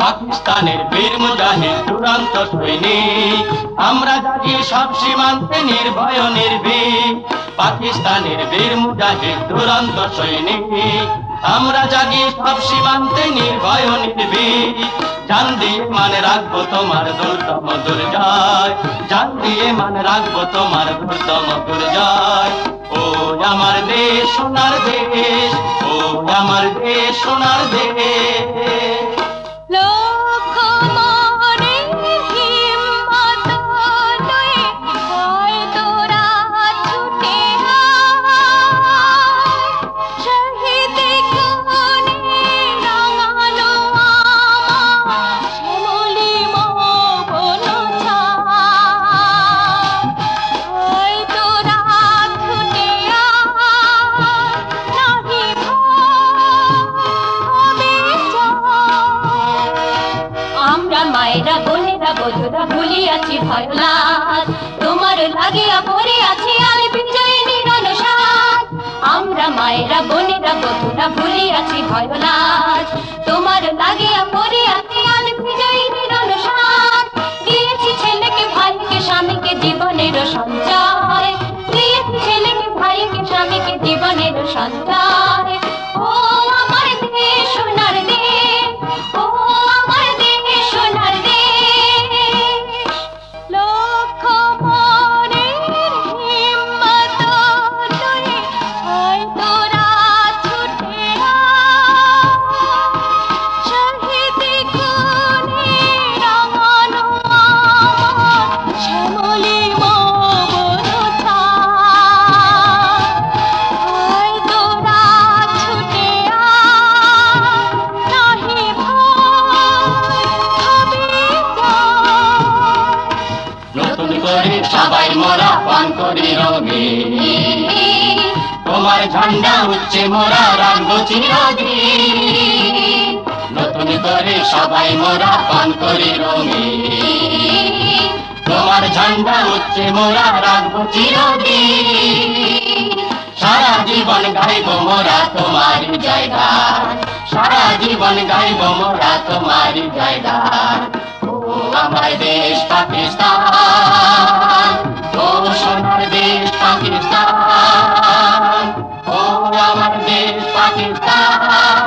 পাকিস্তানের বীর মুজাহিদ দুরন্ত সৈনিক, আমরা জাগি সব সীমান্তে নির্ভয় নির্ভীক। পাকিস্তানের বীর মুজাহিদ দুরন্ত সৈনিক, আমরা জাগি সব সীমান্তে নির্ভয় নির্ভীক। জান দিয়ে মানে রাখবো তোমার দুর্দম দুর্জয়, জান দিয়ে মানে রাখবো তোমার দুর্দম দুর্জয়। ও আমার দেশ সোনার দেশ, ও আমার দেশ সোনার দেশ। মায়েরা বোনেরা বধুরা ভুলিয়াছি ভয় লাজ, তোমার লাগিয়া পড়ে আছি আর বিজয়িনী রণসাজ। আমরা মায়েরা বোনেরা বধুরা ভুলিয়াছি ভয় লাজ, তোমার লাগিয়া পড়ে আছি আর বিজয়িনী রণসাজ। দিয়েছি ছেলেকে ভাইকে স্বামীকে জীবনের সঞ্চয়, দিয়েছি ছেলেকে ভাইকে স্বামীকে জীবনের সঞ্চয়। ও আমার দেশ সোনার দেশ, ও আমার দেশ সোনার দেশ। লক্ষ মনের হিম্মত লয়ে হয় তোরা ছুটে আয়, শহীদ খুনে রাঙানো আমার শ্যামলী মৌবন ছায়। হয় তোরা ছুটে আয়, নাহি ভয় হবে জয়। নতুন করে সবাই মোরা পান করি রঙিন, তোমার ঝান্ডা উচ্চে মোরা রাখবো চিরদিন। নতুন করে সবাই মোরা পান করি রঙিন, তোমার ঝান্ডা উচ্চে মোরা রাখবো চিরদিন। সারা জীবন গাইব মোরা তোমারি জয়গান, সারা জীবন গাইব মোরা তোমারি জয়গান। ও আমার দেশ পাকিস্তান, ও সোনার দেশ পাকিস্তান, ও আমার দেশ পাকিস্তান।